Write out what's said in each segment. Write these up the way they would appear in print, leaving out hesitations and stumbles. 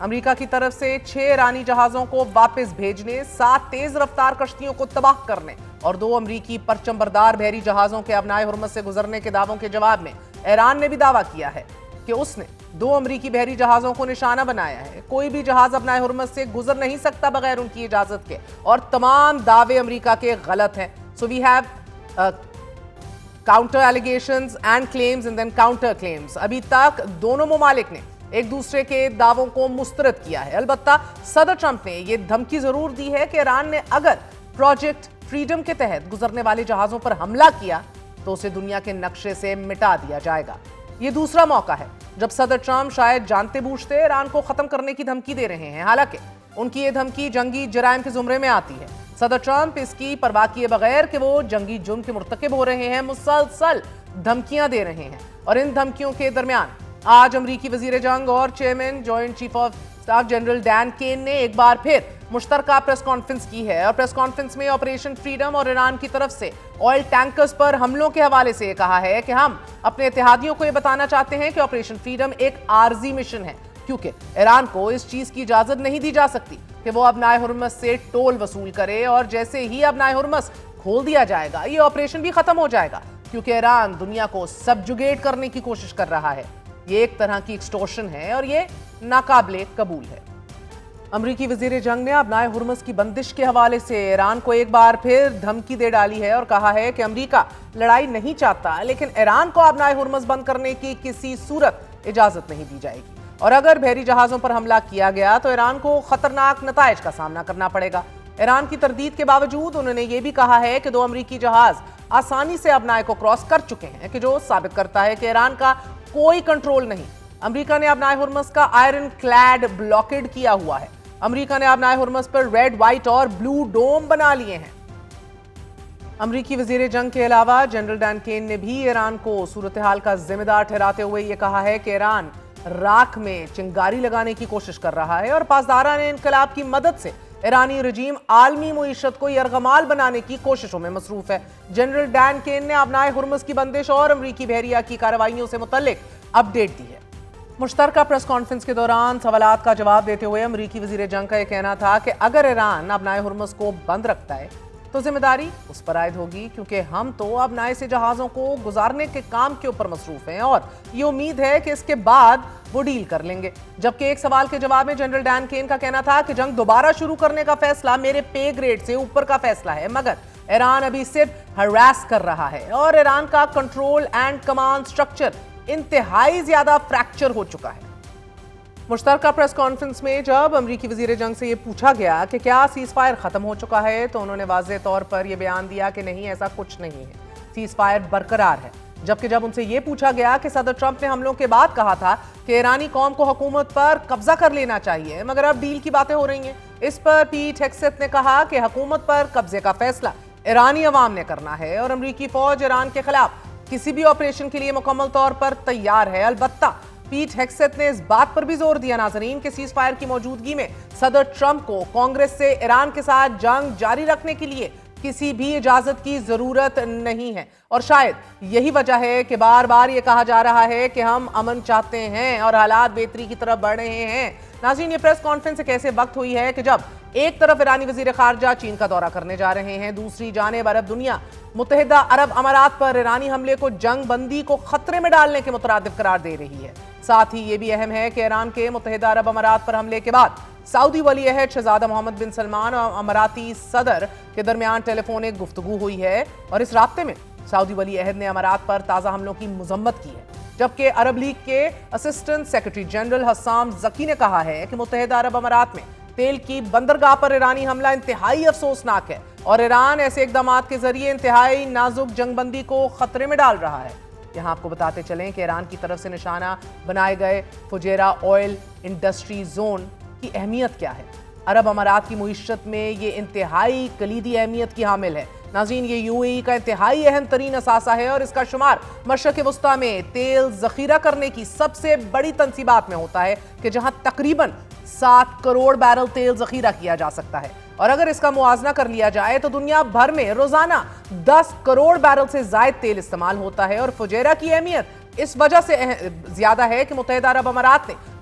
امریکہ کی طرف سے 6 ایرانی جہازوں کو واپس بھیجنے، 7 تیز رفتار کشتیوں کو تباہ کرنے اور 2 امریکی پرچم بردار بحری جہازوں کے ابنائے ہرمز سے گزرنے کے دعووں کے جواب میں ایران نے بھی دعویٰ کیا ہے کہ اس نے 2 امریکی بحری جہازوں کو نشانہ بنایا ہے۔ کوئی بھی جہاز ابنائے ہرمز سے گزر نہیں سکتا بغیر ان کی اجازت کے، اور تمام دعوے امریکہ کے غلط ہیں۔ So we have counter allegations and claims and then counter claims۔ ابھی تک دونوں ممالک نے ایک دوسرے کے دعووں کو مسترد کیا ہے۔ البتہ صدر ٹرمپ نے یہ دھمکی ضرور دی ہے کہ ایران نے اگر پروجیکٹ فریڈم کے تحت گزرنے والے جہازوں پر حملہ کیا تو اسے دنیا کے نقشے سے مٹا دیا جائے گا۔ یہ دوسرا موقع ہے جب صدر ٹرمپ شاید جانتے بوجھتے ایران کو ختم کرنے کی دھمکی دے رہے ہیں، حالانکہ ان کی یہ دھمکی جنگی جرائم کے زمرے میں آتی ہے۔ صدر ٹرمپ اس کی پرواہ کیے بغیر کہ وہ جنگی جرم کے مرتکب ہو رہے ہیں مسلسل دھمکیاں دے رہے ہیں، اور ان دھمکیوں کے درمیان آج امریکی وزیر جنگ اور chairman joint chief of staff general Dan Caine نے ایک بار پھر مشترکہ پریس کانفرنس کی ہے، اور پریس کانفرنس میں آپریشن فریڈم اور ایران کی طرف سے آئل ٹینکرز پر حملوں کے حوالے سے یہ کہا ہے کہ ہم اپنے اتحادیوں کو یہ بتانا چاہتے ہیں کہ آپریشن فریڈم ایک عارضی مشن ہے، کیونکہ ایران کو اس چیز کی اجازت نہیں دی جا سکتی کہ وہ ابنائے ہرمز سے ٹول وصول کرے، اور جیسے ہی ابنائے ہرمز کھول دیا جائے گا یہ آپریشن بھی ختم ہو جائے گا، کیونکہ ایران دنیا کو سبجوگیٹ کرنے کی کوشش کر رہا ہے۔ یہ ایک طرح کی ایکسٹورشن ہے اور یہ ناقابل قبول ہے۔ امریکی وزیر جنگ نے ابنائے ہرمز کی بندش کے حوالے سے ایران کو ایک بار پھر دھمکی دے ڈالی ہے اور کہا ہے کہ امریکہ لڑائی نہیں چاہتا، لیکن ایران کو ابنائے ہرمز بند کرنے کی کسی صورت اجازت نہیں دی جائے گی، اور اگر بحری جہازوں پر حملہ کیا گیا تو ایران کو خطرناک نتائج کا سامنا کرنا پڑے گا۔ ایران کی تردید کے باوجود انہوں نے یہ بھی کہا ہے کہ 2 امریکی جہاز آسانی سے ابنائے کو کراس کر چکے ہیں، کہ جو ثابت کرتا ہے کہ ایران کا کوئی کنٹرول نہیں۔ امریکہ نے ابنائے ہرمز کا آئرن کلیڈ بلاکیڈ کیا ہوا ہے۔ امریکہ نے ابنائے ہرمز پر ریڈ، وائٹ اور بلو ڈوم بنا لیے ہیں۔ امریکی وزیر جنگ کے علاوہ جنرل ڈین کین نے بھی ایران کو صورتحال کا ذمہ دار ٹھہراتے ہوئے یہ کہا ہے کہ ایران راکھ میں چنگاری لگانے کی کوشش کر رہا ہے، اور پاسداران انقلاب کی مدد سے ایرانی رجیم عالمی معیشت کو یرغمال بنانے کی کوششوں میں مصروف ہے۔ جنرل ڈین کین نے ابنائے ہرمز کی بندش اور امریکی بحریہ کی کارروائیوں سے متعلق اپڈیٹ دی ہے۔ مشترکہ پریس کانفرنس کے دوران سوالات کا جواب دیتے ہوئے امریکی وزیر جنگ کا یہ کہنا تھا کہ اگر ایران ابنائے ہرمز کو بند رکھتا ہے تو ذمہ داری اس پر عائد ہوگی، کیونکہ ہم تو ابنائے سے جہازوں کو گزارنے کے کام کے اوپر مصروف ہیں، اور یہ امید ہے کہ اس کے بعد وہ ڈیل کر لیں گے۔ جبکہ ایک سوال کے جواب میں جنرل ڈین کین کا کہنا تھا کہ جنگ دوبارہ شروع کرنے کا فیصلہ میرے پے گریڈ سے اوپر کا فیصلہ ہے، مگر ایران ابھی صرف ہراس کر رہا ہے، اور ایران کا کنٹرول اینڈ کمانڈ سٹرکچر انتہائی زیادہ فریکچر ہو چکا ہے۔ مشترکہ پریس کانفرنس میں جب امریکی وزیر جنگ سے یہ پوچھا گیا کہ کیا سیز فائر ختم ہو چکا ہے تو انہوں نے واضح طور پر یہ بیان دیا کہ نہیں، ایسا کچھ نہیں ہے، سیز فائر برقرار ہے۔ جبکہ جب ان سے یہ پوچھا گیا کہ صدر ٹرمپ نے حملوں کے بعد کہا تھا کہ ایرانی قوم کو حکومت پر قبضہ کر لینا چاہیے، مگر اب ڈیل کی باتیں ہو رہی ہیں، اس پر پیٹ ہیگسیت نے کہا کہ حکومت پر قبضے کا فیصلہ ایرانی عوام نے کرنا ہے، اور امریکی فوج ایران کے خلاف کسی بھی آپریشن کے لیے مکمل طور پر تیار ہے۔ البتہ پیٹ ہیگسیت نے اس بات پر بھی زور دیا ناظرین کہ سیز فائر کی موجودگی میں صدر ٹرمپ کو کانگریس سے ایران کے ساتھ جنگ جاری رکھنے کے لیے کسی بھی اجازت کی ضرورت نہیں ہے، اور شاید یہی وجہ ہے کہ بار بار یہ کہا جا رہا ہے کہ ہم امن چاہتے ہیں اور حالات بہتری کی طرف بڑھ رہے ہیں۔ ناظرین، یہ پریس کانفرنس ایک ایسے وقت ہوئی ہے کہ جب ایک طرف ایرانی وزیر خارجہ چین کا دورہ کرنے جا رہے ہیں، دوسری جانب عرب دنیا متحدہ عرب امارات پر ایرانی حملے کو جنگ بندی کو خطرے میں ڈالنے کے مترادف قرار دے رہی ہے۔ ساتھ ہی یہ بھی اہم ہے کہ ایران کے متحدہ عرب امارات پر حملے کے بعد سعودی ولی عہد شہزادہ محمد بن سلمان اور اماراتی صدر کے درمیان ٹیلی فونک گفتگو ہوئی ہے، اور اس رابطے میں سعودی ولی عہد نے امارات پر تازہ حملوں کی مذمت کی ہے، جبکہ عرب لیگ کے اسسٹنٹ سیکرٹری جنرل حسام ذکی نے کہا ہے کہ متحدہ عرب امارات میں تیل کی بندرگاہ پر ایرانی حملہ انتہائی افسوسناک ہے، اور ایران ایسے اقدامات کے ذریعے انتہائی نازک جنگ بندی کو خطرے میں ڈال رہا ہے۔ یہاں آپ کو بتاتے چلیں کہ ایران کی طرف سے نشانہ بنائے گئے فجیرہ آئل انڈسٹری زون کی اہمیت کیا ہے۔ عرب امارات کی معیشت میں یہ انتہائی کلیدی اہمیت کی حامل ہے۔ ناظرین، یہ یو اے ای کا انتہائی اہم ترین اثاثہ ہے، اور اس کا شمار مشرق وسطیٰ میں تیل ذخیرہ کرنے کی سب سے بڑی تنصیبات میں ہوتا ہے، کہ جہاں تقریباً 7 کروڑ بیرل تیل ذخیرہ کیا جا سکتا ہے، اور اگر اس کا موازنہ کر لیا جائے تو دنیا بھر میں روزانہ 10 کروڑ بیرل سے زائد تیل استعمال ہوتا ہے۔ اور فجیرہ کی اہمیت اس وجہ سے زیادہ ہے کہ متحدہ عرب امارات نے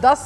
10